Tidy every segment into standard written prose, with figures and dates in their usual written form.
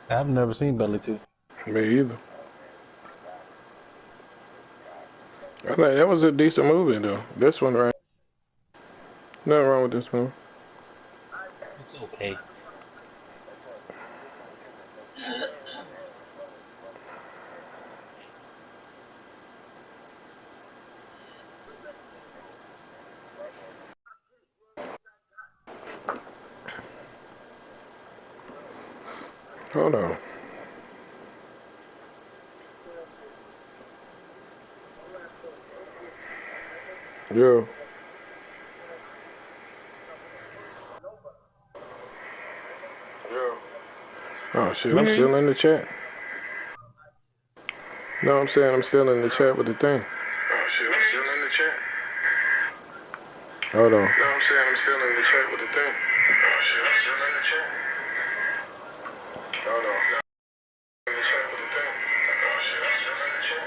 I've never seen Belly 2. Me either. I think that was a decent movie though. This one, right? Nothing wrong with this one. It's okay. Hold on. Yo. Oh shit, I'm still in the chat. No, I'm saying I'm still in the chat with the thing. Oh shit, I'm still in the chat. Hold on. No, I'm saying I'm still in the chat with the thing. Oh shit, I'm still in the chat. Hold on. In the chat with the thing. Oh shit, I'm still in the chat.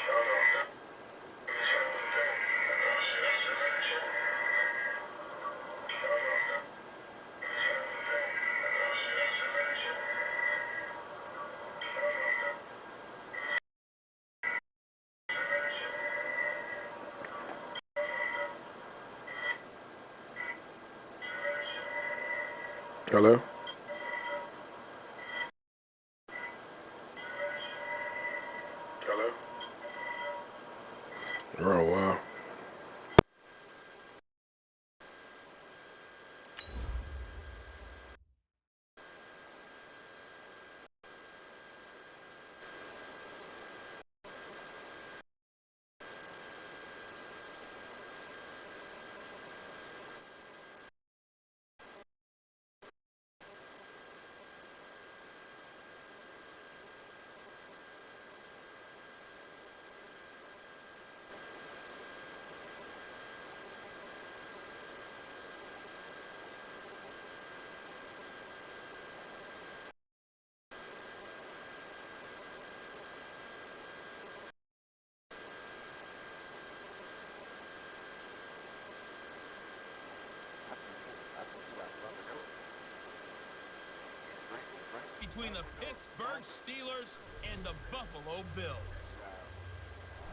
Hold on. In the chat with the thing. Oh shit, I'm still in the chat. Hold on. In the chat with the thing. Oh shit, I'm still in the chat. Hello? Hello? Oh, wow. Between the Pittsburgh Steelers and the Buffalo Bills.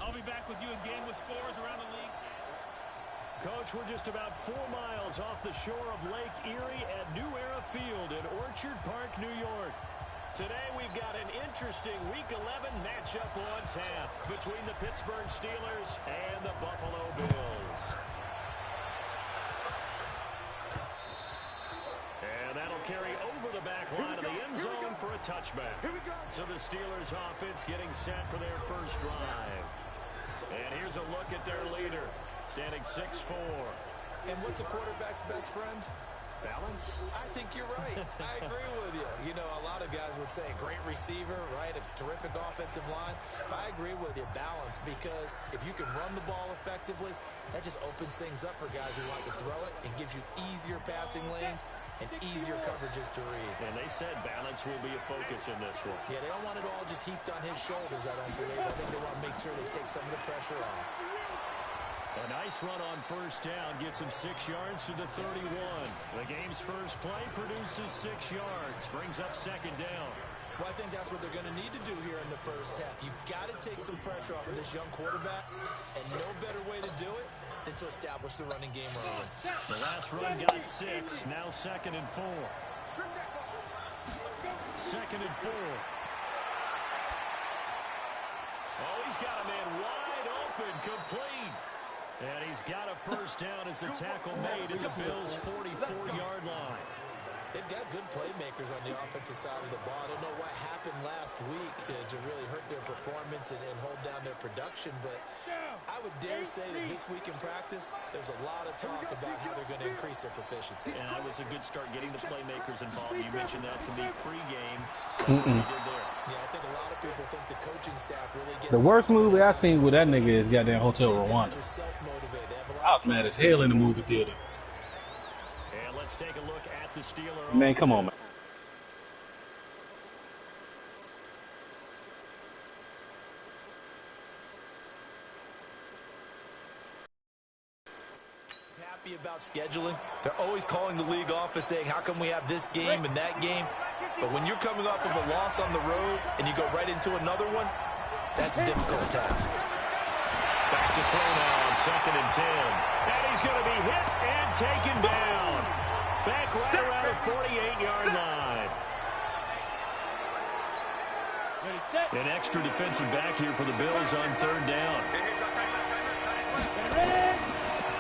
I'll be back with you again with scores around the league. Coach, we're just about 4 miles off the shore of Lake Erie at New Era Field in Orchard Park, New York. Today we've got an interesting Week 11 matchup on tap between the Pittsburgh Steelers and the Buffalo Bills. And that'll carry over the back line of the end zone for a touchback. So the Steelers offense getting set for their first drive. And here's a look at their leader, standing 6'4". And what's a quarterback's best friend? Balance? I think you're right. I agree with you. You know, a lot of guys would say great receiver, right? A terrific offensive line. But I agree with you, balance, because if you can run the ball effectively, that just opens things up for guys who like to throw it and gives you easier passing lanes and easier coverages to read. And they said balance will be a focus in this one. Yeah, they don't want it all just heaped on his shoulders, I don't believe. I think they want to make sure they take some of the pressure off. A nice run on first down gets him 6 yards to the 31. The game's first play produces 6 yards, brings up second down. Well, I think that's what they're going to need to do here in the first half. You've got to take some pressure off of this young quarterback, and no better way to do it than to establish the running game early. The last run got 6, now 2nd and 4. 2nd and 4. Oh, he's got a man wide open, complete. And he's got a first down as the tackle made at the Bills' 44-yard line. They've got good playmakers on the offensive side of the ball. I don't know what happened last week to really hurt their performance and hold down their production, but I would dare say that this week in practice, there's a lot of talk about how they're going to increase their proficiency. And that was a good start getting the playmakers involved. You mentioned that to me pregame. That's what he did there. Yeah, I think a lot of people think the coaching staff really gets... The worst movie I seen with that nigga is goddamn Hotel Rwanda. I was mad as hell in the movie theater. And let's take a look at the Steelers. Man, come on, man. happy about scheduling. They're always calling the league office saying, how come we have this game and that game? But when you're coming off of a loss on the road and you go right into another one, that's a difficult task. Back to throw now on 2nd and 10. And he's going to be hit and taken down. Back right around the 48-yard line. An extra defensive back here for the Bills on 3rd down.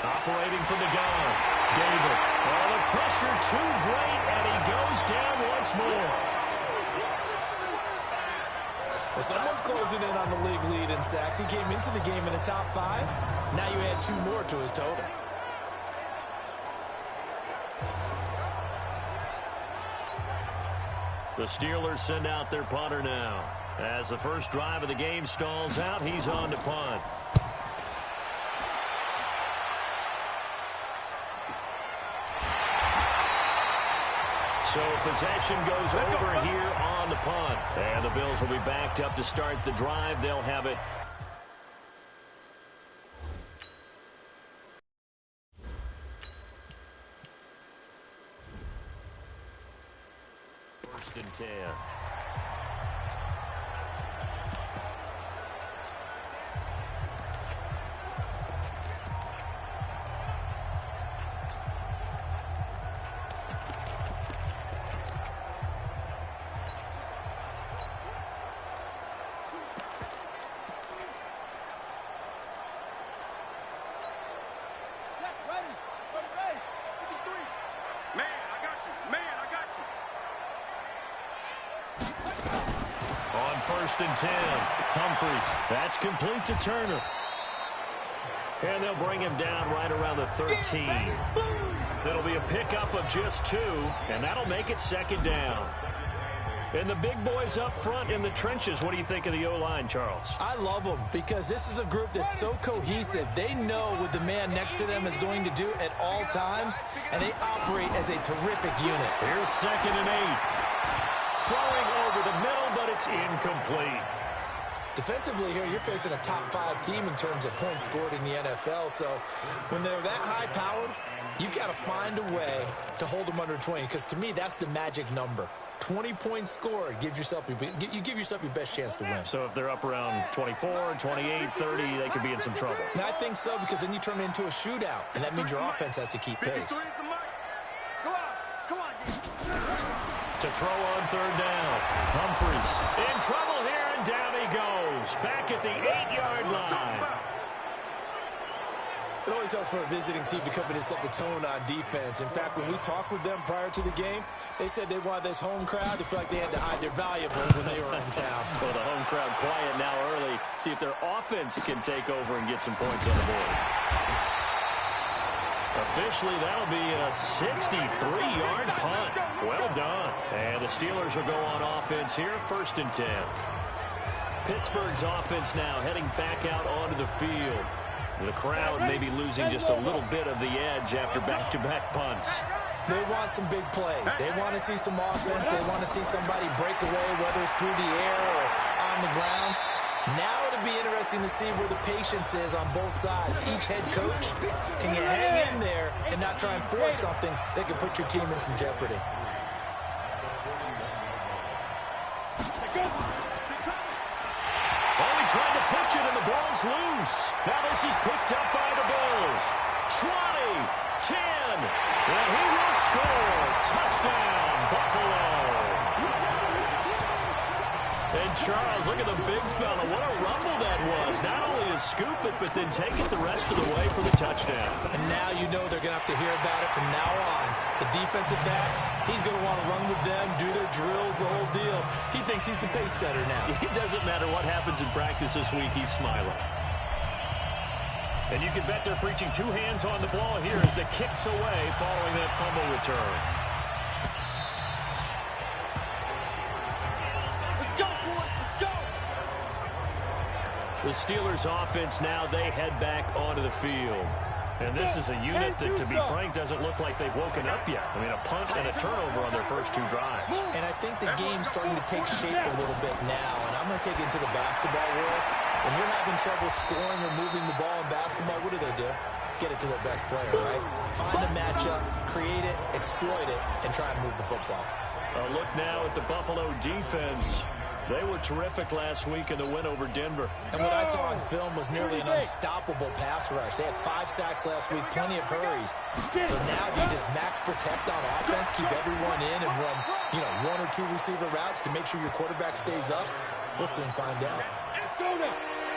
Operating from the gun. David. Oh, the pressure too great, and he goes down once more. Well, someone's closing in on the league lead in sacks. He came into the game in the top 5. Now you add 2 more to his total. The Steelers send out their punter now. As the first drive of the game stalls out, he's on to punt. So possession goes over here on the punt. And the Bills will be backed up to start the drive. They'll have it. First and 10. First and 10. Humphries. That's complete to Turner. And they'll bring him down right around the 13. It'll be a pickup of just 2, and that'll make it 2nd down. And the big boys up front in the trenches. What do you think of the O-line, Charles? I love them because this is a group that's so cohesive. They know what the man next to them is going to do at all times, and they operate as a terrific unit. Here's 2nd and 8. Throwing over the middle, but it's incomplete. Defensively here, you're facing a top 5 team in terms of points scored in the NFL. So when they're that high-powered, you got to find a way to hold them under 20. Because to me, that's the magic number. 20 points scored gives yourself you give yourself your best chance to win. So if they're up around 24, 28, 30, they could be in some trouble. And I think so, because then you turn it into a shootout, and that means your offense has to keep pace. To throw on 3rd down. Humphries in trouble here, and down he goes. Back at the 8-yard line. It always helps for a visiting team to come in and set the tone on defense. In fact, when we talked with them prior to the game, they said they wanted this home crowd to feel like they had to hide their valuables when they were in town. Well, the home crowd quiet now early. See if their offense can take over and get some points on the board. Officially, that'll be a 63-yard punt. Well done. And the Steelers will go on offense here, 1st and 10. Pittsburgh's offense now heading back out onto the field. The crowd may be losing just a little bit of the edge after back-to-back punts. They want some big plays. They want to see some offense. They want to see somebody break away, whether it's through the air or on the ground. Now it'll be interesting to see where the patience is on both sides. Each head coach, can you hang in there and not try and force something that could put your team in some jeopardy? Oh, he tried to pitch it, and the ball's loose. Now this is picked up by the Bills. 20, 10, and he will score. Touchdown, Buffalo. And Charles, look at the big fella. What a rumble that was. Not only to scoop it, but then take it the rest of the way for the touchdown. And now you know they're going to have to hear about it from now on. The defensive backs, he's going to want to run with them, do their drills, the whole deal. He thinks he's the pace setter now. It doesn't matter what happens in practice this week, he's smiling. And you can bet they're preaching 2 hands on the ball here as the kick's away following that fumble return. The Steelers offense now, they head back onto the field. And this is a unit that, to be frank, doesn't look like they've woken up yet. I mean, a punt and a turnover on their first 2 drives. And I think the game's starting to take shape a little bit now. And I'm going to take it into the basketball world. When you're having trouble scoring or moving the ball in basketball, what do? get it to their best player, right? Find a matchup, create it, exploit it, and try and move the football. A look now at the Buffalo defense. They were terrific last week in the win over Denver. And what I saw on film was nearly an unstoppable pass rush. They had 5 sacks last week, plenty of hurries. So now you just max protect on offense, keep everyone in, and run, 1 or 2 receiver routes to make sure your quarterback stays up. We'll soon find out.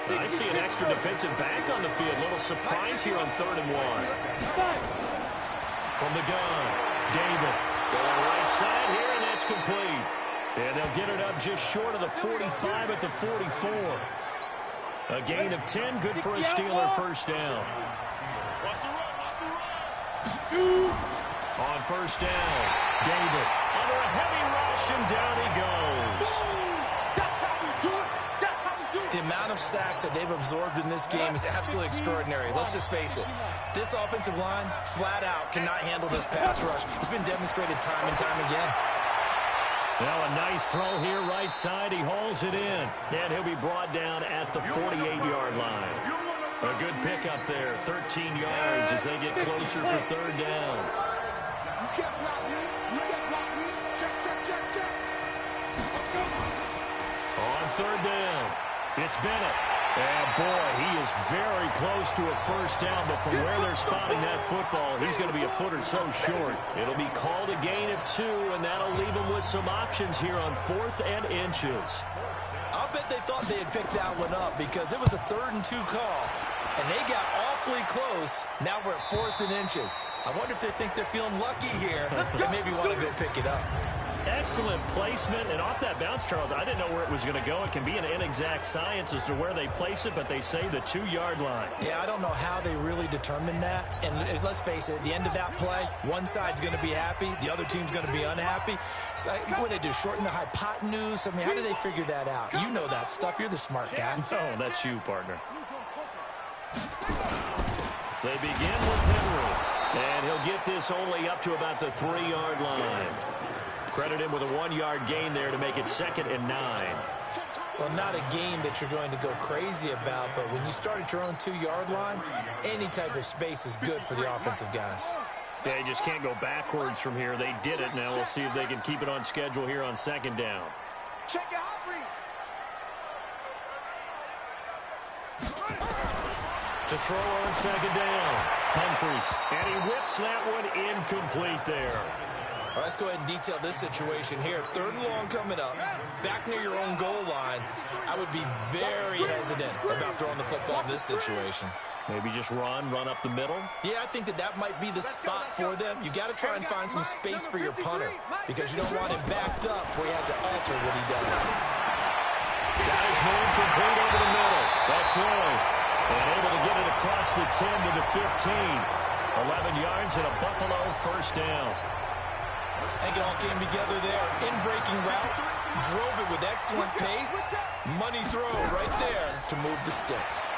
I see an extra defensive back on the field. Little surprise here on 3rd and 1. From the gun, David. Going right side here, and that's complete. And they'll get it up just short of the 45 at the 44. A gain of 10, good for a Steeler first down. On first down, David under a heavy rush, and down he goes. The amount of sacks that they've absorbed in this game is absolutely extraordinary. Let's just face it. This offensive line, flat out, cannot handle this pass rush. It's been demonstrated time and time again. Now a nice throw here right side. He hauls it in. And he'll be brought down at the 48-yard line. A good pickup there. 13 yards as they get closer for 3rd down. You can't block me. You can't block me. Check, check, check, check. On 3rd down, it's Bennett. And boy, he is very close to a first down, but from where they're spotting that football, he's going to be a foot or so short. It'll be called a gain of 2, and that'll leave him with some options here on 4th and inches. I'll bet they thought they had picked that one up because it was a 3rd and 2 call, and they got awfully close. Now we're at 4th and inches. I wonder if they think they're feeling lucky here and maybe want to go pick it up. Excellent placement, and off that bounce, Charles, I didn't know where it was going to go. It can be an inexact science as to where they place it, but they say the 2-yard line. Yeah, I don't know how they really determined that. And let's face it, at the end of that play, one side's going to be happy, the other team's going to be unhappy. It's like, what do they do, shorten the hypotenuse? I mean, how do they figure that out? You know that stuff. You're the smart guy. Oh, that's you, partner. They begin with Henry, and he'll get this only up to about the 3-yard line. Credit him with a 1-yard gain there to make it 2nd and 9. Well, not a gain that you're going to go crazy about, but when you start at your own 2-yard line, any type of space is good for the offensive guys. Yeah, you just can't go backwards from here. They did it. Now we'll see if they can keep it on schedule here on 2nd down. Check your hot read. To throw on 2nd down, Humphries, and he whips that one incomplete there. All right, let's go ahead and detail this situation here. 3rd and long coming up, back near your own goal line. I would be very hesitant about throwing the football in this situation. Maybe just run up the middle. Yeah, I think that might be the spot for them. You got to try and find some space for your punter because you don't want him backed up where he has to alter what he does. Got his move complete over the middle. That's Lloyd. And able to get it across the 10 to the 15. 11 yards and a Buffalo first down. I think it all came together there. In-breaking route, drove it with excellent pace. Money throw right there to move the sticks.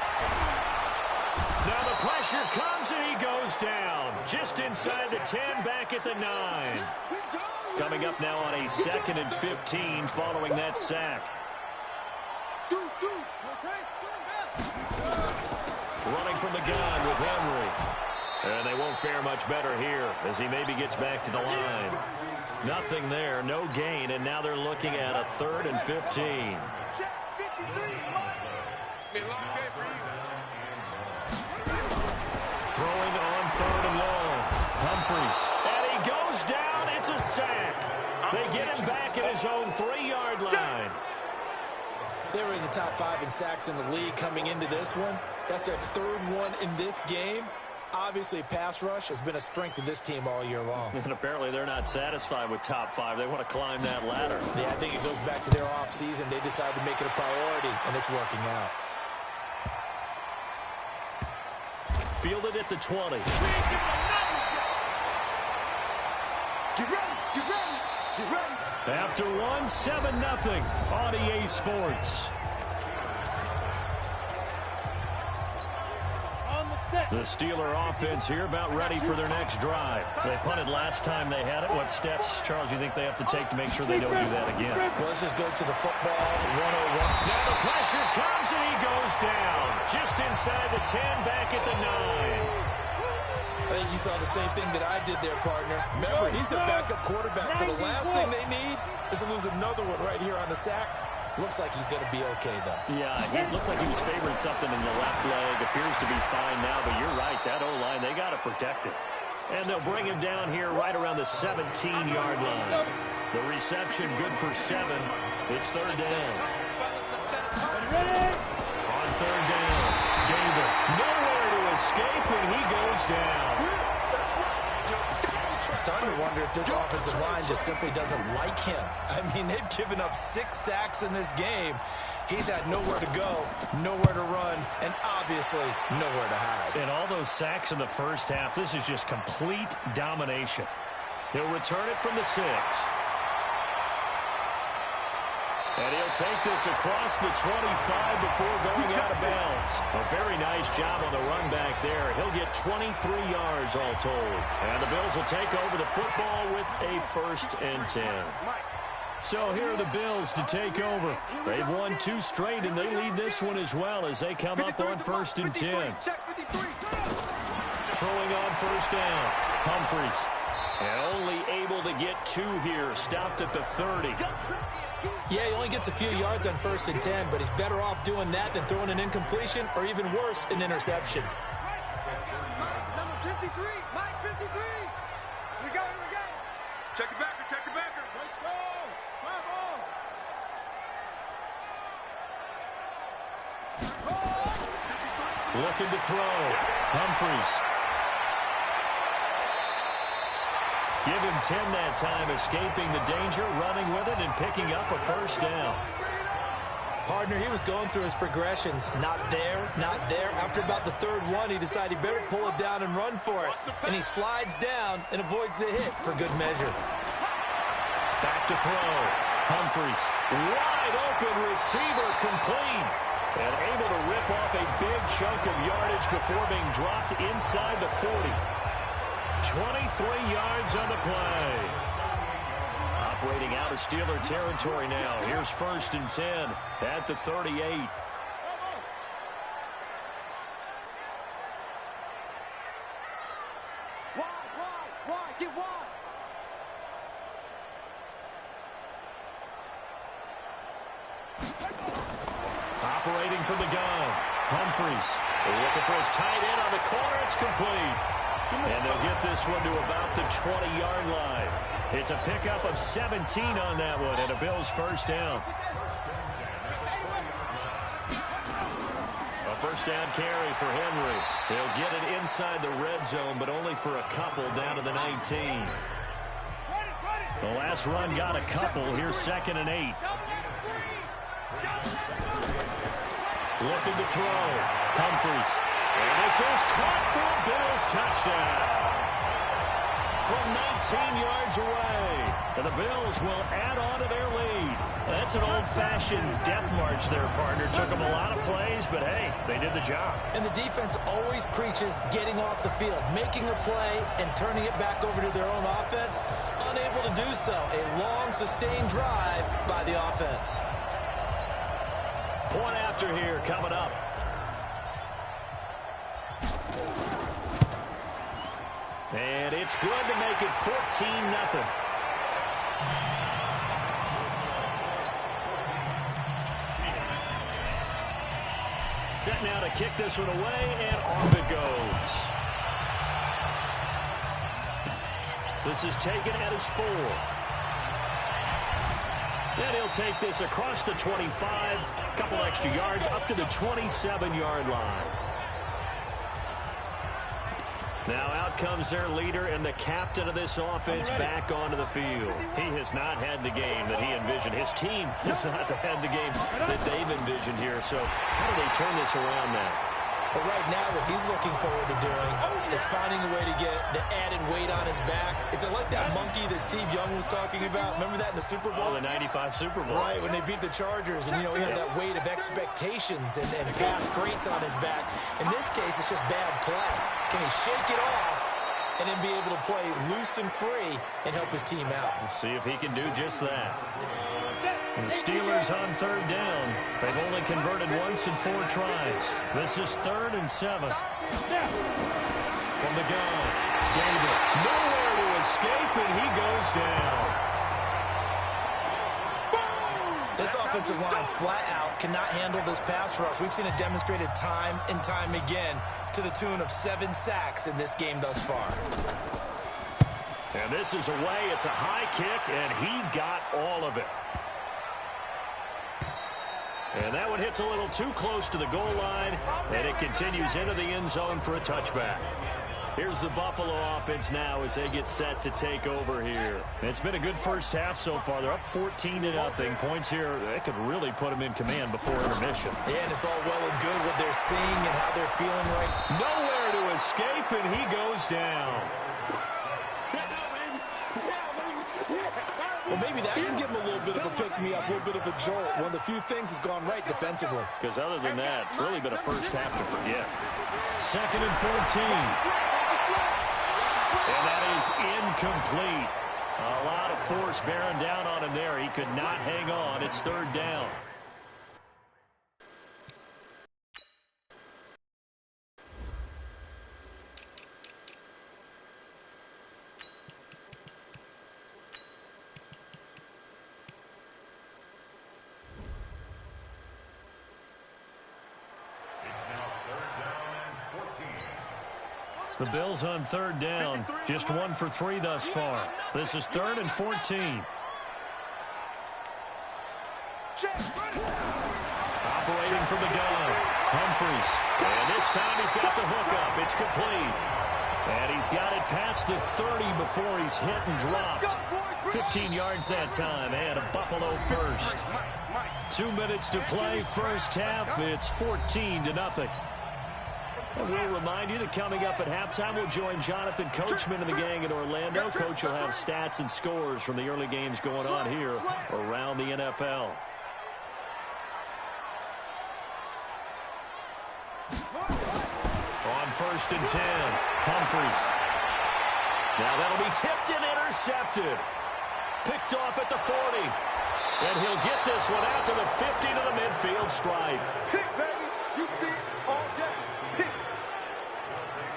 Now the pressure comes and he goes down. Just inside the 10, back at the 9. Coming up now on a 2nd and 15 following that sack. Running from the gun with Henry. And they won't fare much better here as he maybe gets back to the line. Nothing there, no gain, and now they're looking at a 3rd and 15. Throwing on 3rd and long. Humphries. And he goes down. It's a sack. They get him back at his own 3-yard line. They were in the top 5 in sacks in the league coming into this one. That's their 3rd one in this game. Obviously, pass rush has been a strength of this team all year long. And apparently they're not satisfied with top 5. They want to climb that ladder. Yeah, I think it goes back to their offseason. They decided to make it a priority, and it's working out. Fielded at the 20. Get ready, get ready, get ready. After 1, 7-0 on EA Sports. The Steeler offense here about ready for their next drive. They punted last time they had it. What steps, Charles, you think they have to take to make sure they don't do that again? Well, let's just go to the football 101. Now the pressure comes and he goes down. Just inside the 10, back at the 9. I think you saw the same thing that I did there, partner. Remember, he's the backup quarterback, so the last thing they need is to lose another one right here on the sack. Looks like he's going to be okay, though. Yeah, it looked like he was favoring something in the left leg. Appears to be fine now, but you're right. That O-line, they got to protect it. And they'll bring him down here right around the 17-yard line. The reception good for 7. It's third down. On third down, David nowhere to escape, and he goes down. I'm starting to wonder if this offensive line just simply doesn't like him. I mean, they've given up 6 sacks in this game. He's had nowhere to go, nowhere to run, and obviously nowhere to hide. And all those sacks in the first half, this is just complete domination. He'll return it from the 6. And he'll take this across the 25 before going out of bounds. A very nice job on the run back there. He'll get 23 yards all told. And the Bills will take over the football with a 1st and 10. So here are the Bills to take over. They've won 2 straight, and they lead this one as well as they come up on 1st and 10. Throwing on 1st down, Humphries. And only able to get 2 here. Stopped at the 30. Yeah, he only gets a few yards on 1st and 10, but he's better off doing that than throwing an incompletion or even worse, an interception. Number 53, Mike 53. Here we go, here we go. Check the backer, check the backer. Let's go. Looking to throw. Humphries. Give him 10 that time, escaping the danger, running with it, and picking up a 1st down. Partner, he was going through his progressions. Not there, not there. After about the 3rd one, he decided he better pull it down and run for it. And he slides down and avoids the hit for good measure. Back to throw. Humphries. Wide open receiver complete. And able to rip off a big chunk of yardage before being dropped inside the 40. 23 yards on the play. Operating out of Steeler territory now. Here's 1st and 10 at the 38. Wide, get wide. Operating from the gun. Humphries looking for his tight end on the corner. It's complete. And they'll get this one to about the 20-yard line. It's a pickup of 17 on that one and a Bills 1st down. A 1st down carry for Henry. He'll get it inside the red zone, but only for a couple down to the 19. The last run got a couple. Here's 2nd and 8. Looking to throw. Humphries. And this is caught for a Bills touchdown. From 19 yards away. And the Bills will add on to their lead. That's an old-fashioned death march there, partner. Took them a lot of plays, but hey, they did the job. And the defense always preaches getting off the field, making a play, and turning it back over to their own offense. Unable to do so. A long, sustained drive by the offense. Point after here coming up. And it's good to make it 14-0. Set now to kick this one away, and off it goes. This is taken at his 4. And he'll take this across the 25, a couple extra yards, up to the 27-yard line. Now out comes their leader and the captain of this offense back onto the field. He has not had the game that he envisioned. His team has not had the game that they've envisioned here. So how do they turn this around now? But right now, what he's looking forward to doing is finding a way to get the added weight on his back. Is it like that monkey that Steve Young was talking about? Remember that in the Super Bowl? Oh, the 95 Super Bowl. Right, when they beat the Chargers. And, you know, he had that weight of expectations and past greats on his back. In this case, it's just bad play. Can he shake it off and then be able to play loose and free and help his team out? Let's see if he can do just that. And the Steelers on 3rd down. They've only converted once in 4 tries. This is 3rd and 7. From the the gun. David, nowhere to escape, and he goes down. This offensive line flat out cannot handle this pass rush. We've seen it demonstrated time and time again to the tune of 7 sacks in this game thus far. And this is away. It's a high kick, and he got all of it. And that one hits a little too close to the goal line, and it continues into the end zone for a touchback. Here's the Buffalo offense now as they get set to take over here. It's been a good first half so far. They're up 14-0. Points here, they could really put them in command before intermission. Yeah, and it's all well and good what they're seeing and how they're feeling right. Nowhere to escape, and he goes down. Well, maybe that can give him a little bit of a pick-me-up, a little bit of a jolt. One of the few things that's gone right defensively. Because other than that, it's really been a first half to forget. 2nd and 14. And that is incomplete. A lot of force bearing down on him there. He could not hang on. It's 3rd down. The Bills on 3rd down, just 1 for 3 thus far. This is 3rd and 14. Operating from the gun, Humphries. And this time he's got the hook up. It's complete. And he's got it past the 30 before he's hit and dropped. 15 yards that time, and a Buffalo first. 2 minutes to play, first half. It's 14-0. And we'll remind you that coming up at halftime, we'll join Jonathan Coachman and the gang in Orlando. Coach will have stats and scores from the early games going on here around the NFL. On 1st and 10, Humphries. Now that'll be tipped and intercepted. Picked off at the 40. And he'll get this one out to the 50 to the midfield stripe.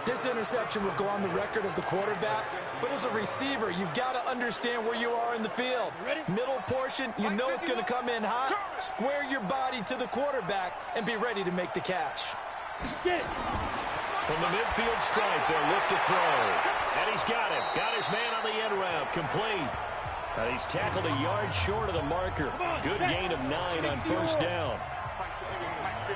This interception will go on the record of the quarterback, but as a receiver, you've got to understand where you are in the field. Middle portion, you know it's going to come in hot. Square your body to the quarterback and be ready to make the catch. From the midfield stripe, they'll look to throw. And he's got it. Got his man on the end route. Complete. And he's tackled a yard short of the marker. Good gain of 9 on 1st down.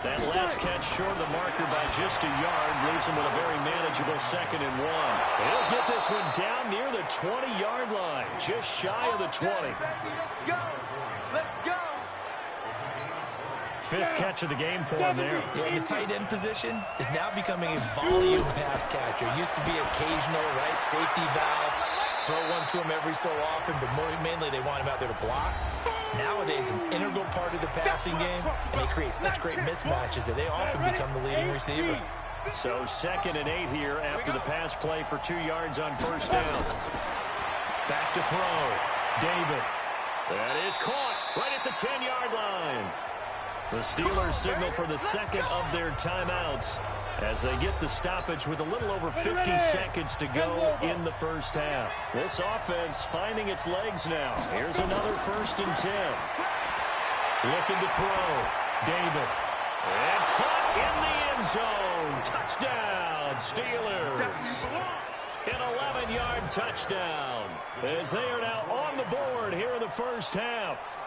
That last catch short of the marker by just a yard leaves him with a very manageable 2nd and 1. He'll get this one down near the 20-yard line, just shy of the 20. Let's go. 5th catch of the game for him there. Yeah, the tight end position is now becoming a volume pass catcher. Used to be occasional, right, safety valve. Throw one to him every so often, but mainly they want him out there to block. Nowadays, an integral part of the passing game, and they create such great mismatches that they often become the leading receiver. So 2nd and 8 here after the pass play for 2 yards on 1st down. Back to throw. David. That is caught right at the 10-yard line. The Steelers signal for the 2nd of their timeouts as they get the stoppage with a little over 50 seconds to go in the first half. This offense finding its legs now. Here's another 1st and 10. Looking to throw. David. And caught in the end zone. Touchdown, Steelers. An 11-yard touchdown as they are now on the board here in the first half.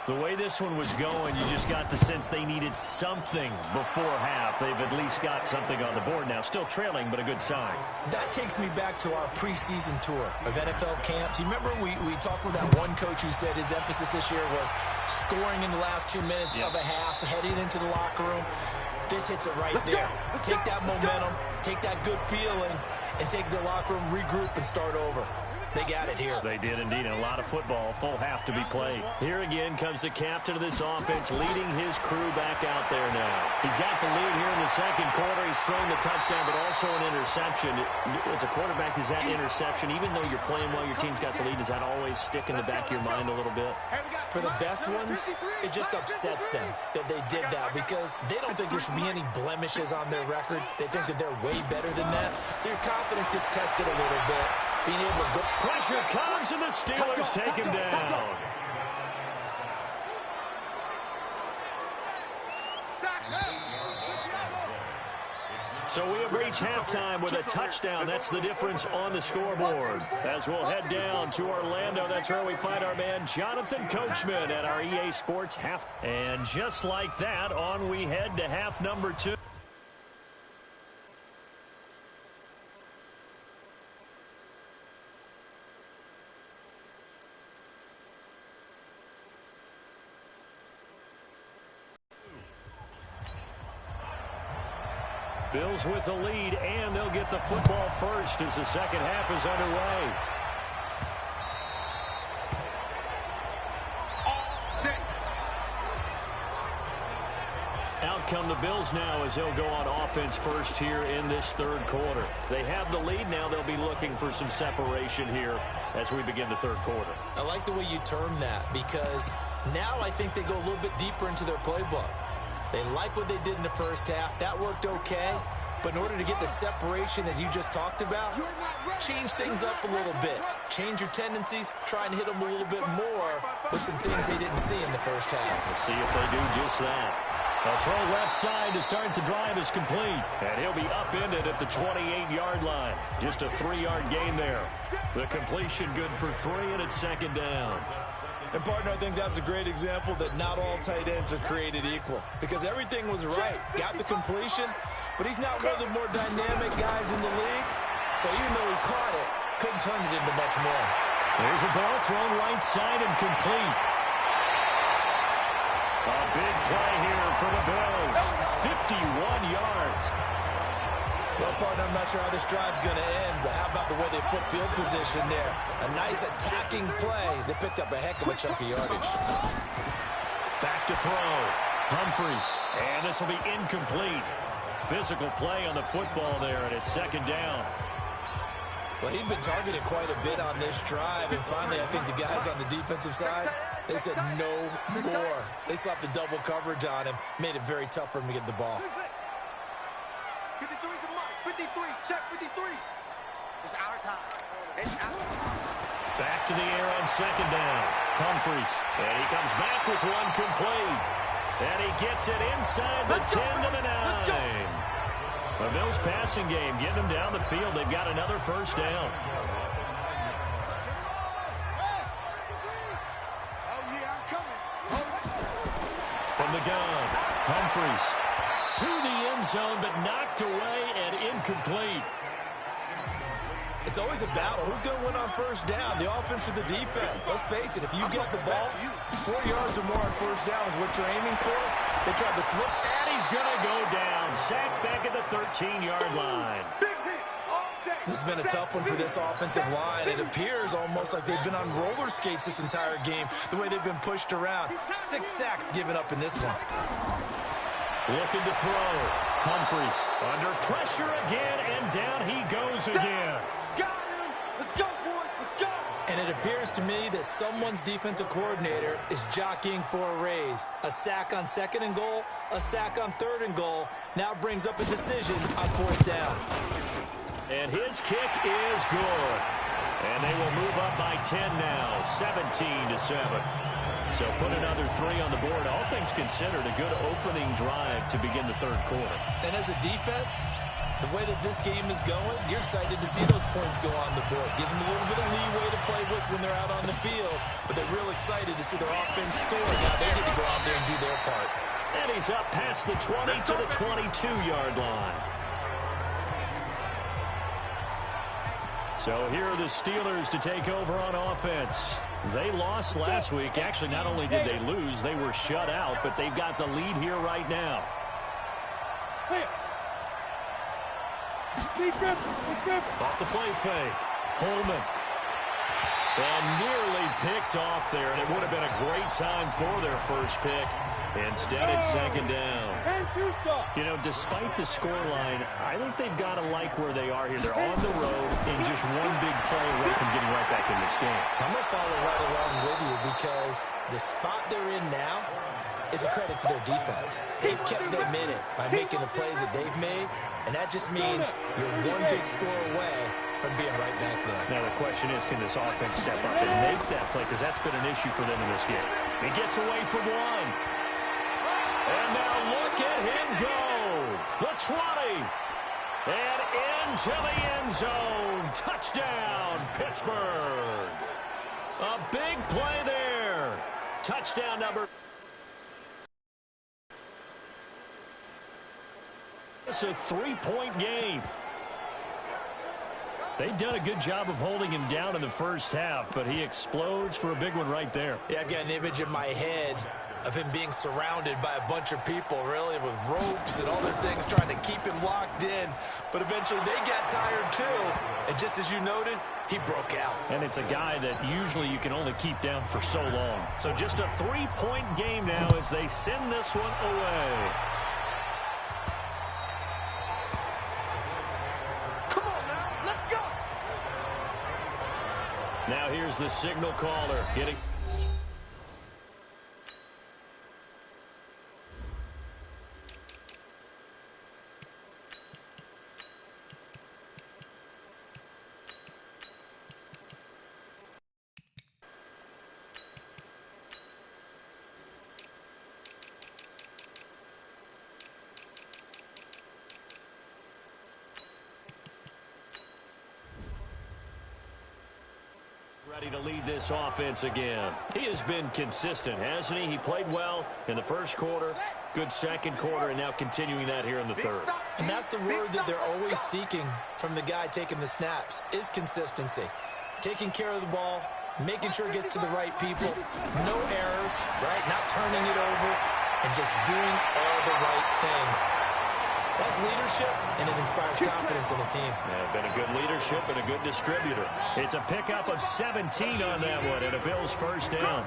The way this one was going, you just got the sense they needed something before half. They've at least got something on the board now. Still trailing, but a good sign. That takes me back to our preseason tour of NFL camps. You remember we talked with that one coach who said his emphasis this year was scoring in the last 2 minutes of a half, heading into the locker room. This hits it right there. Take that momentum, take that good feeling, and take the locker room, regroup, and start over. They got it here. They did indeed, and a lot of football, full half to be played. Here again comes the captain of this offense, leading his crew back out there now. He's got the lead here in the second quarter. He's thrown the touchdown, but also an interception. As a quarterback, is that interception, even though you're playing while your team's got the lead, does that always stick in the back of your mind a little bit? For the best ones, it just upsets them that they did that because they don't think there should be any blemishes on their record. They think that they're way better than that. So your confidence gets tested a little bit. Being able to go. Pressure comes, and the Steelers take him down. So we have reached halftime with a touchdown. That's the difference on the scoreboard. As we'll head down to Orlando, that's where we find our man Jonathan Coachman at our EA Sports half. And just like that, on we head to half number 2. Bills with the lead, and they'll get the football first as the second half is underway. Out come the Bills now as they'll go on offense first here in this third quarter. They have the lead now. They'll be looking for some separation here as we begin the third quarter. I like the way you term that because now I think they go a little bit deeper into their playbook. They like what they did in the first half. That worked okay. But in order to get the separation that you just talked about, change things up a little bit. Change your tendencies. Try and hit them a little bit more with some things they didn't see in the first half. We'll see if they do just that. A throw left side to start the drive is complete. And he'll be upended at the 28-yard line. Just a 3-yard gain there. The completion good for 3, and it's second down. And, partner, I think that's a great example that not all tight ends are created equal. Because everything was right. Got the completion, but he's not one of the more dynamic guys in the league. So even though he caught it, couldn't turn it into much more. There's a ball thrown right side and complete. A big play here for the Bills. 51 yards. Well, partner, I'm not sure how this drive's going to end, but how about the way they flip field position there? A nice attacking play. They picked up a heck of a chunk of yardage. Back to throw. Humphries. And this will be incomplete. Physical play on the football there, and it's second down. Well, he'd been targeted quite a bit on this drive, and finally I think the guys on the defensive side, they said no more. They slapped the double coverage on him, made it very tough for him to get the ball. 53 to Mike. 53. Check 53. It's our time. It's our time. Back to the air on second down. Humphries. And he comes back with one complete. And he gets it inside the 10 to the 9. The Bills passing game getting them down the field. They've got another first down. Oh, yeah, I'm coming. From the gun, Humphries to the end zone, but knocked away and incomplete. It's always a battle. Who's going to win on first down, the offense or the defense? Let's face it, if you get the ball, 4 yards or more on first down is what you're aiming for. They tried to throw. And he's going to go down. Sacked back at the 13-yard line. This has been a tough one for this offensive line. It appears almost like they've been on roller skates this entire game, the way they've been pushed around. 6 sacks given up in this one. Looking to throw. Humphries under pressure again, and down he goes again. Got him. Let's go, boys. Let's go. And it appears to me that someone's defensive coordinator is jockeying for a raise. A sack on 2nd and goal, a sack on 3rd and goal. Now brings up a decision on 4th down. And his kick is good. And they will move up by 10 now, 17-7. So put another 3 on the board. All things considered, a good opening drive to begin the third quarter. And as a defense, the way that this game is going, you're excited to see those points go on the board. Gives them a little bit of leeway to play with when they're out on the field, but they're real excited to see their offense score. Now they get to go out there and do their part. And he's up past the 20 to the 22-yard line. So here are the Steelers to take over on offense. They lost last week. Actually, not only did they lose, they were shut out, but they've got the lead here right now. Defense. Off the play fake. Holman. And nearly picked off there, and it would have been a great time for their first pick. Instead, it's second down. You know, despite the scoreline, I think they've got to like where they are here. They're on the road and just one big play away from getting right back in this game. I'm going to follow right along with you because the spot they're in now is a credit to their defense. They've kept them in it by making the plays that they've made, and that just means you're one big score away from being right back there. Now the question is, can this offense step up and make that play? Because that's been an issue for them in this game. He gets away from one. And now look at him go. The 20. And into the end zone. Touchdown, Pittsburgh. A big play there. Touchdown number. It's a 3-point game. They've done a good job of holding him down in the first half, but he explodes for a big one right there. Yeah, I've got an image in my head of him being surrounded by a bunch of people, really, with ropes and other things trying to keep him locked in. But eventually they got tired, too. And just as you noted, he broke out. And it's a guy that usually you can only keep down for so long. So just a 3-point game now as they send this one away. Now here's the signal caller getting. Ready to lead this offense again. He has been consistent, hasn't he? He played well in the first quarter, good second quarter, and now continuing that here in the third. And that's the word that they're always seeking from the guy taking the snaps, is consistency. Taking care of the ball, making sure it gets to the right people, no errors, right? Not turning it over, and just doing all the right things. That's leadership, and it inspires confidence in a team. Yeah, been a good leadership and a good distributor. It's a pickup of 17 on that one, and a Bills first down.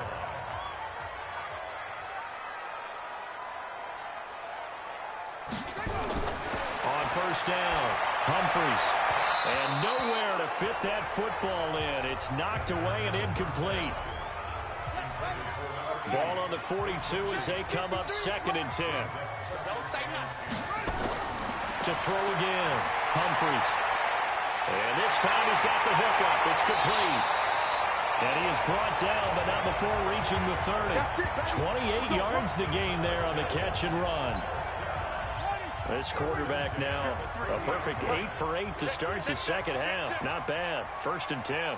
On first down, Humphries. And nowhere to fit that football in. It's knocked away and incomplete. Ball on the 42 as they come up 2nd and 10. To throw again, Humphries. And this time he's got the hookup. It's complete. And he is brought down, but not before reaching the 30. 28 yards the gain there on the catch and run. This quarterback now, a perfect 8 for 8 to start the second half. Not bad. 1st and 10.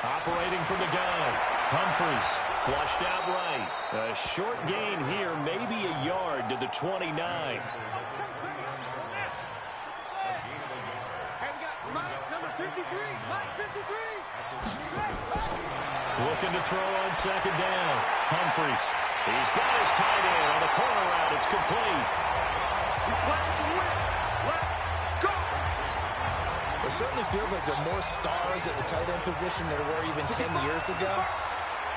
Operating from the gun. Humphries flushed out right. A short gain here, maybe a yard to the 29. Looking to throw on 2nd down. Humphries. He's got his tight end on the corner route. It's complete. It certainly feels like there are more stars at the tight end position than there were even 10 years ago.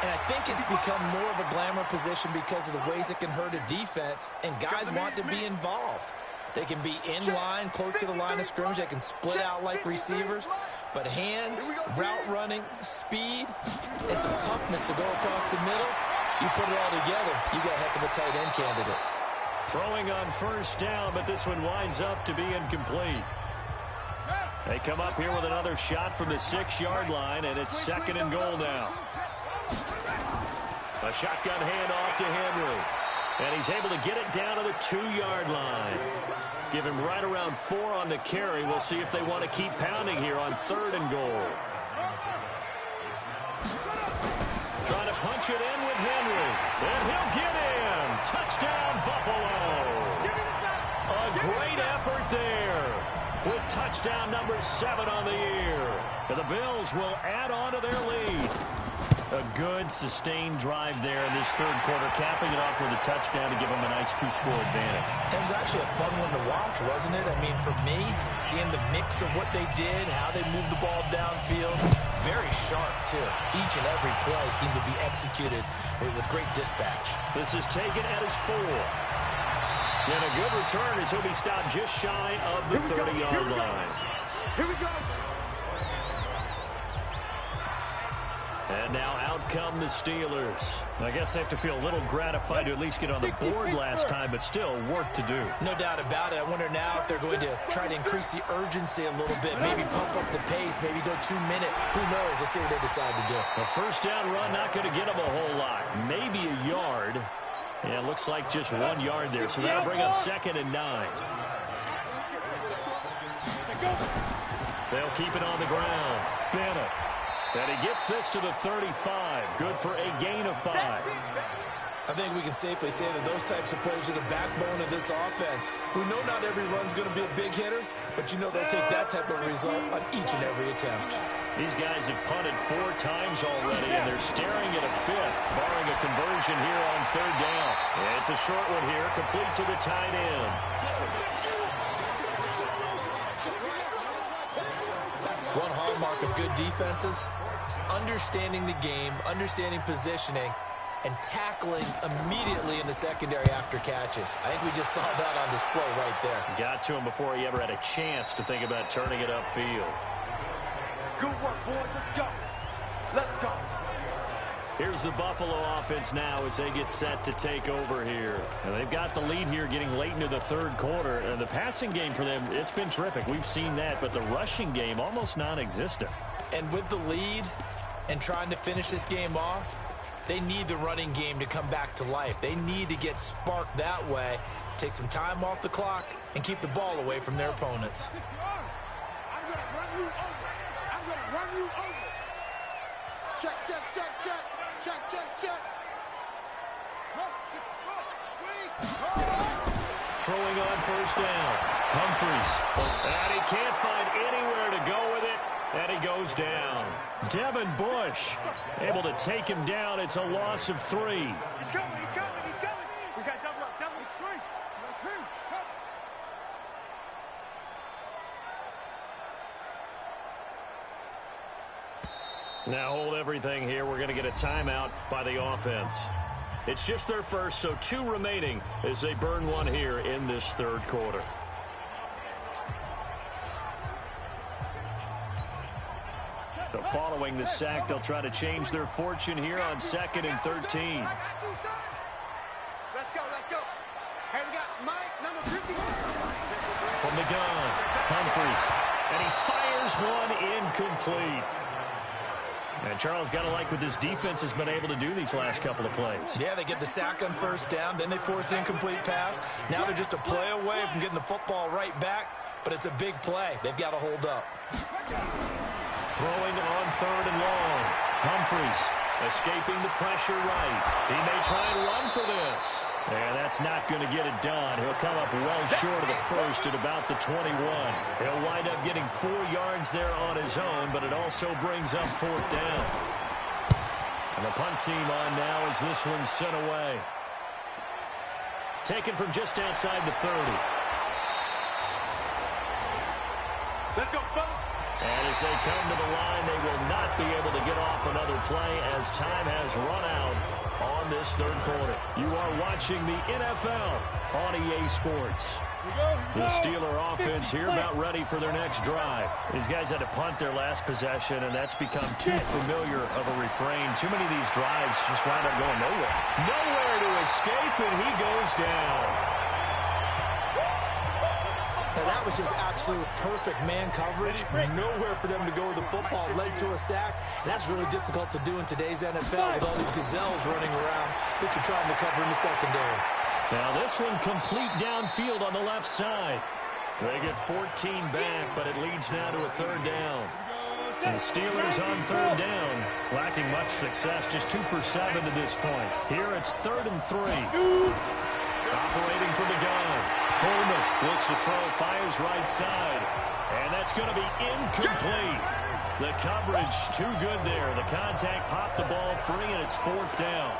And I think it's become more of a glamour position because of the ways it can hurt a defense, and guys want to be involved. They can be in line, close to the line of scrimmage. They can split out like receivers. But hands, route running, speed, and some toughness to go across the middle, you put it all together, you got a heck of a tight end candidate. Throwing on first down, but this one winds up to be incomplete. They come up here with another shot from the 6-yard line, and it's 2nd and goal now. A shotgun handoff to Henry. And he's able to get it down to the 2-yard line. Give him right around 4 on the carry. We'll see if they want to keep pounding here on 3rd and goal. Trying to punch it in with Henry. And he'll get in. Touchdown, Buffalo. A great effort there with touchdown number 7 on the year. And the Bills will add on to their lead. A good, sustained drive there in this third quarter, capping it off with a touchdown to give them a nice 2-score advantage. It was actually a fun one to watch, wasn't it? I mean, for me, seeing the mix of what they did, how they moved the ball downfield, very sharp, too. Each and every play seemed to be executed with great dispatch. This is taken at his 4. And a good return as he'll be stopped just shy of the 30-yard line. Here we go. And now out come the Steelers. I guess they have to feel a little gratified to at least get on the board last time, but still work to do. No doubt about it. I wonder now if they're going to try to increase the urgency a little bit, maybe pump up the pace, maybe go 2 minute. Who knows? Let's see what they decide to do. A first down run not going to get them a whole lot. Maybe a yard. Yeah, it looks like just 1 yard there, so that'll bring up 2nd and 9. They'll keep it on the ground. Bennett. And he gets this to the 35. Good for a gain of 5. I think we can safely say that those types of plays are the backbone of this offense. We know not every run's going to be a big hitter, but you know they'll take that type of result on each and every attempt. These guys have punted 4 times already, and they're staring at a 5th, barring a conversion here on 3rd down. And it's a short one here, complete to the tight end. One hallmark of good defenses is understanding the game, understanding positioning, and tackling immediately in the secondary after catches. I think we just saw that on display right there. Got to him before he ever had a chance to think about turning it upfield. Good work, boys. Let's go. Let's go. Here's the Buffalo offense now as they get set to take over here. And they've got the lead here getting late into the third quarter. And the passing game for them, it's been terrific. We've seen that, but the rushing game almost non-existent. And with the lead and trying to finish this game off, they need the running game to come back to life. They need to get sparked that way, take some time off the clock, and keep the ball away from their opponents. I'm going to run you over. I'm going to run you over. Check, check, check, check. Check, check, check. Throwing on first down. Humphries. And he can't find anywhere to go with it. And he goes down. Devin Bush able to take him down. It's a loss of 3. He's coming, he's coming, he's coming. We got double up, double 3. Now hold everything here. We're going to get a timeout by the offense. It's just their first, so 2 remaining as they burn 1 here in this third quarter. So following the sack, they'll try to change their fortune here on 2nd and 13. Let's go, let's go. Hey, we got Mike, number 50. From the gun, Humphries. And he fires one incomplete. And Charles, got to like what this defense has been able to do these last couple of plays. Yeah, they get the sack on first down, then they force the incomplete pass. Now they're just a play away from getting the football right back, but it's a big play. They've got to hold up. Throwing on 3rd and long. Humphries escaping the pressure right. He may try and run for this. And that's not going to get it done. He'll come up well short of the first at about the 21. He'll wind up getting 4 yards there on his own, but it also brings up 4th down. And the punt team on now as this one's sent away. Taken from just outside the 30. Let's go, fellas. And as they come to the line, they will not be able to get off another play as time has run out on this third quarter. You are watching the NFL on EA Sports. The Steeler offense here about ready for their next drive. These guys had to punt their last possession, and that's become too familiar of a refrain. Too many of these drives just wind up going nowhere. Nowhere to escape, and he goes down. And that was just absolute perfect man coverage. Nowhere for them to go with the football. Led to a sack. And that's really difficult to do in today's NFL with all these gazelles running around that you're trying to cover in the secondary. Now this one complete downfield on the left side. They get 14 back, but it leads now to a 3rd down. And the Steelers on 3rd down, lacking much success, just 2 for 7 to this point. Here it's 3rd and 3. Operating from the gun. Coleman looks to throw, fires right side. And that's going to be incomplete. The coverage too good there. The contact popped the ball free, and it's 4th down.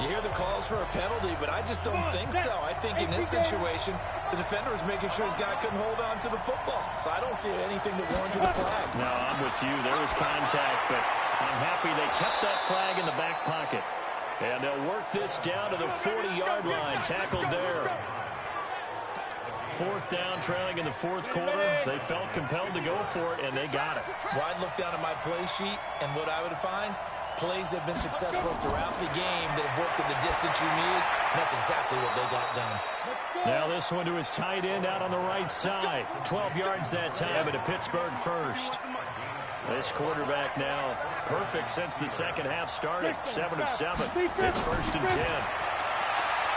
You hear the calls for a penalty, but I just don't think so. I think in this situation, the defender was making sure his guy couldn't hold on to the football. So I don't see anything that warranted the flag. No, I'm with you. There was contact, but I'm happy they kept that flag in the back pocket. And they'll work this down to the 40-yard line. Tackled there. 4th down, trailing in the 4th quarter. They felt compelled to go for it, and they got it. Well, I'd look down at my play sheet, and what I would find, plays have been successful throughout the game that have worked in the distance you need, and that's exactly what they got done. Now this one to his tight end out on the right side. 12 yards that time, and a Pittsburgh first. This quarterback now perfect since the second half started. 7 of 7. It's 1st and 10.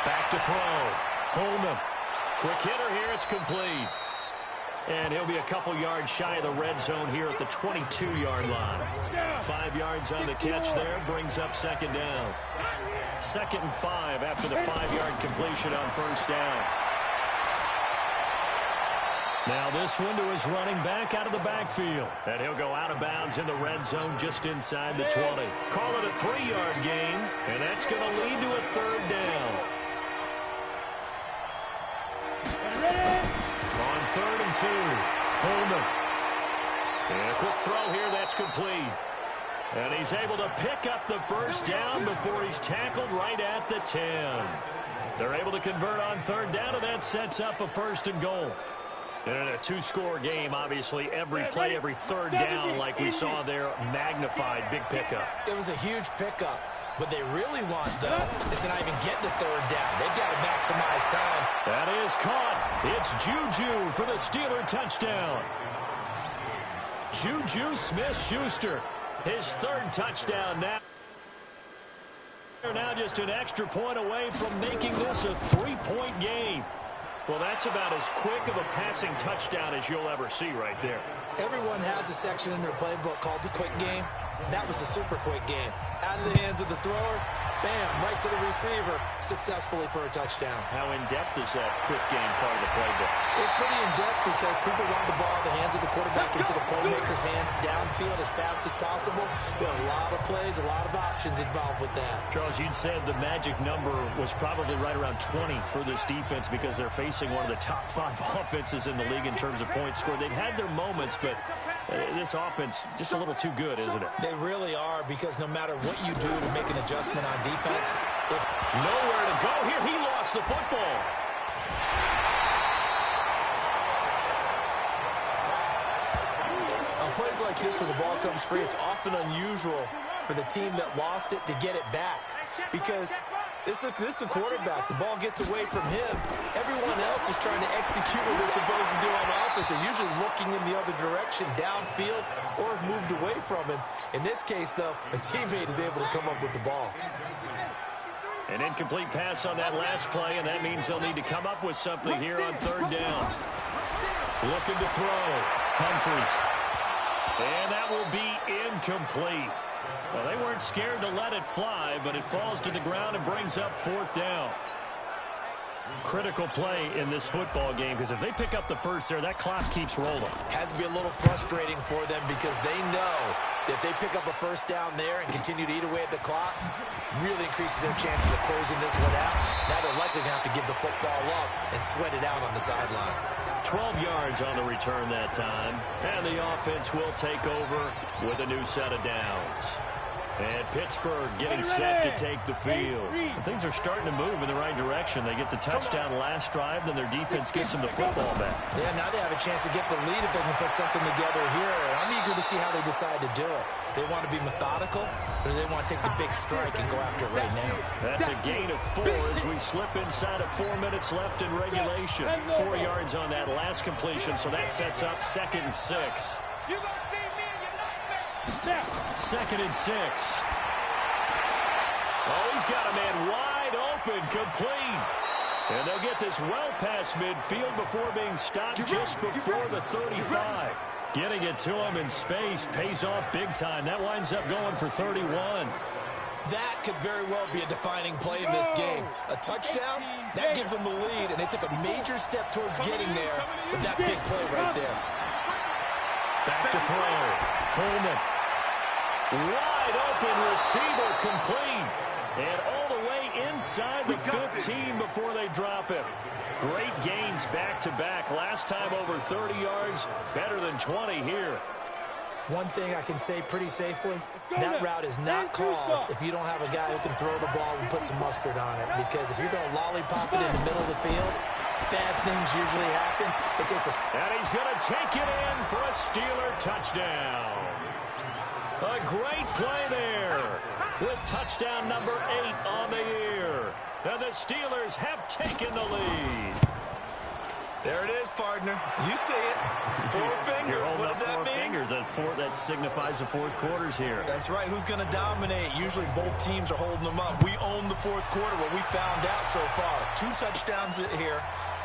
Back to throw. Holman. Quick hitter here. It's complete. And he'll be a couple yards shy of the red zone here at the 22-yard line. 5 yards on the catch there. Brings up 2nd down. 2nd and 5 after the 5-yard completion on 1st down. Now this one to his running back out of the backfield. And he'll go out of bounds in the red zone just inside the 20. Call it a 3-yard gain, and that's going to lead to a 3rd down. On 3rd and 2, Holman. And a quick throw here, that's complete. And he's able to pick up the 1st down before he's tackled right at the 10. They're able to convert on 3rd down, and that sets up a 1st and goal. And in a 2-score game, obviously, every play, every 3rd down, like we saw there, magnified, big pickup. It was a huge pickup. What they really want, though, is to not even get to 3rd down. They've got to maximize time. That is caught. It's Juju for the Steeler touchdown. Juju Smith-Schuster, his 3rd touchdown now. They're now just an extra point away from making this a 3-point game. Well, that's about as quick of a passing touchdown as you'll ever see right there. Everyone has a section in their playbook called the quick game. That was a super quick game. Out of the hands of the thrower, bam, right to the receiver, successfully for a touchdown. How in-depth is that quick game part of the playbook? It's pretty in-depth because people want the ball in the hands of the quarterback into the playmaker's hands downfield as fast as possible. There are a lot of plays, a lot of options involved with that. Charles, you'd said the magic number was probably right around 20 for this defense because they're facing one of the top 5 offenses in the league in terms of points scored. They've had their moments, but this offense just a little too good, isn't it? They really are, because no matter what you do to make an adjustment on defense, nowhere to go here. He lost the football. On plays like this where the ball comes free, it's often unusual for the team that lost it to get it back, because this is the quarterback. The ball gets away from him. Everyone else is trying to execute what they're supposed to do on offense. They're usually looking in the other direction, downfield, or have moved away from him. In this case, though, a teammate is able to come up with the ball. An incomplete pass on that last play, and that means they'll need to come up with something here on 3rd down. Looking to throw. Humphries. And that will be incomplete. Well, they weren't scared to let it fly, but it falls to the ground and brings up 4th down. Critical play in this football game, because if they pick up the 1st there, that clock keeps rolling. Has to be a little frustrating for them, because they know that if they pick up a 1st down there and continue to eat away at the clock, really increases their chances of closing this one out. Now they're likely to have to give the football up and sweat it out on the sideline. 12 yards on the return that time, and the offense will take over with a new set of downs. And Pittsburgh getting set to take the field. Things are starting to move in the right direction. They get the touchdown last drive, then their defense gets them the football back. Yeah, now they have a chance to get the lead if they can put something together here. I'm eager to see how they decide to do it. They want to be methodical, or do they want to take the big strike and go after it right now? That's a gain of 4 as we slip inside of 4 minutes left in regulation. 4 yards on that last completion, so that sets up 2nd and 6. 2nd and 6. Oh, he's got a man wide open, complete. And they'll get this well past midfield before being stopped just before the 35. Getting it to him in space pays off big time. That winds up going for 31. That could very well be a defining play in this game. A touchdown, that gives them the lead, and they took a major step towards getting there with that big play right there. Back to throw. Holman. Wide open receiver complete. And all the way inside the 15 before they drop it. Great gains back-to-back. Last time over 30 yards. Better than 20 here. One thing I can say pretty safely, that route is not called if you don't have a guy who can throw the ball and put some mustard on it. Because if you're going to lollipop it in the middle of the field, bad things usually happen. It takes a... And he's going to take it in for a Steeler touchdown. A great play there with touchdown number 8 on the year. And the Steelers have taken the lead. There it is, partner. You see it. 4 fingers. What does that mean? Fingers. That signifies the fourth quarter's here. That's right. Who's going to dominate? Usually both teams are holding them up. We own the fourth quarter, what we found out so far. 2 touchdowns here,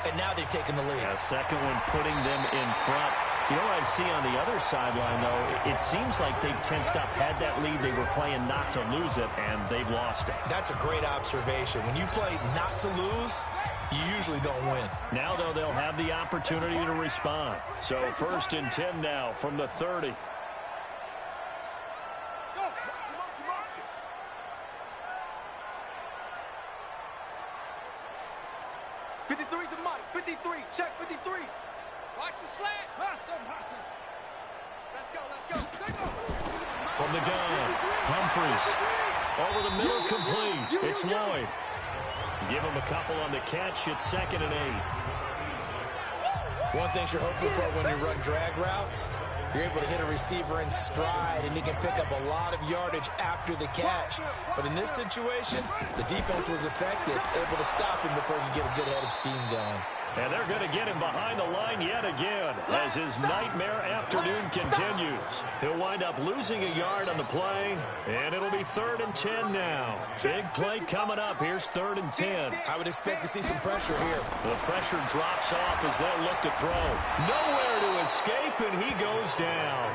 and now they've taken the lead. A second one putting them in front. You know what I see on the other sideline, though? It seems like they've tensed up, had that lead. They were playing not to lose it, and they've lost it. That's a great observation. When you play not to lose, you usually don't win. Now, though, they'll have the opportunity to respond. So 1st and 10 now from the 30. Check 53. Watch the slant. Hustle. Let's go. From the gun, Humphries. Over the middle, complete. It's Lloyd. Give him a couple on the catch. It's 2nd and 8. One thing you're hoping for when you run drag routes, you're able to hit a receiver in stride, and he can pick up a lot of yardage after the catch. But in this situation, the defense was effective, able to stop him before he could get a good head of steam going. And they're going to get him behind the line yet again as his nightmare afternoon continues. He'll wind up losing a yard on the play, and it'll be 3rd and 10 now. Big play coming up. Here's 3rd and 10. I would expect to see some pressure here. The pressure drops off as they'll look to throw. Nowhere to escape, and he goes down.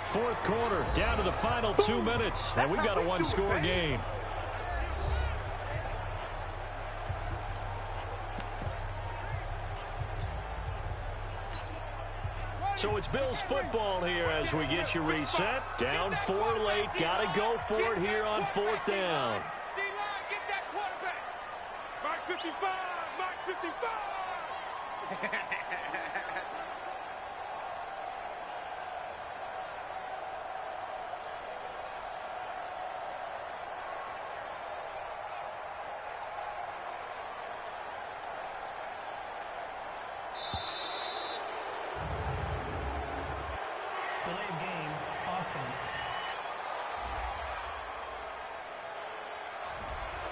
Fourth quarter, down to the final 2 minutes, and we've got a 1-score game. So it's Bills football here as we get you reset. Down 4 late. Got to go for it here on 4th down. D-line, get that quarterback. Mark 55. Delayed game, offense.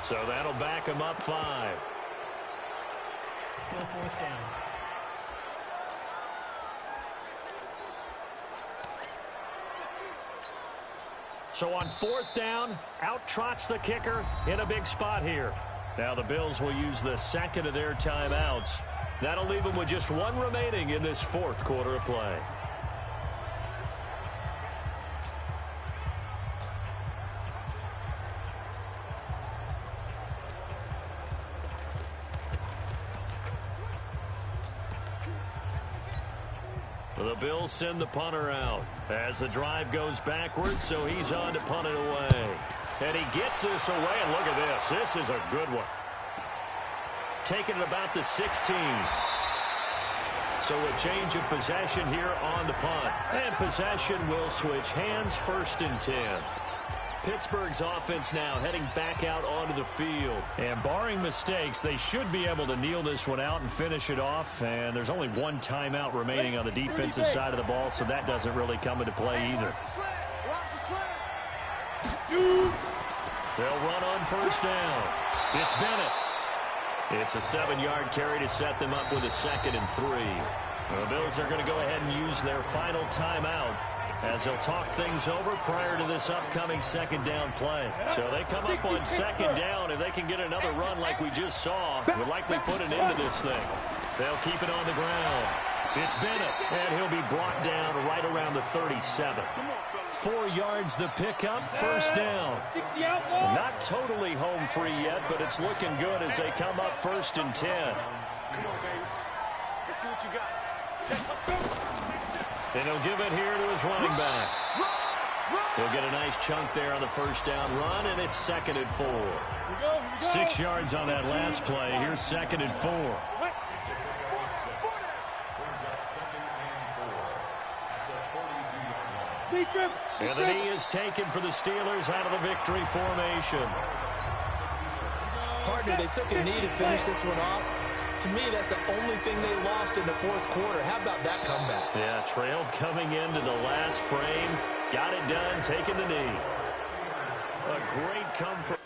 So that'll back him up 5. Still 4th down. So on 4th down, out trots the kicker in a big spot here. Now the Bills will use the 2nd of their timeouts. That'll leave them with just 1 remaining in this 4th quarter of play. The Bills send the punter out as the drive goes backwards, so he's on to punt it away. And he gets this away, and look at this. This is a good one. Taking it about the 16. So a change of possession here on the punt. And possession will switch hands, 1st and 10. Pittsburgh's offense now heading back out onto the field. And barring mistakes, they should be able to kneel this one out and finish it off. And there's only 1 timeout remaining on the defensive side of the ball, so that doesn't really come into play either. They'll run on 1st down. It's Bennett. It's a 7-yard carry to set them up with a 2nd and 3. The Bills are going to go ahead and use their final timeout as they'll talk things over prior to this upcoming 2nd down play. So they come up on 2nd down. If they can get another run like we just saw, would likely put an end to this thing. They'll keep it on the ground. It's Bennett, and he'll be brought down right around the 37. 4 yards the pickup, 1st down. Not totally home free yet, but it's looking good as they come up 1st and 10. Come on, baby. Let's see what you got. Let's go. And he'll give it here to his running back. He'll get a nice chunk there on the first down run, and it's 2nd and 4. 6 yards on that last play. Here's 2nd and 4. And the knee is taken for the Steelers out of the victory formation. Partner, they took a knee to finish this one off. To me, that's the only thing they lost in the 4th quarter. How about that comeback? Yeah, trailed coming into the last frame. Got it done, taking the knee. A great come from...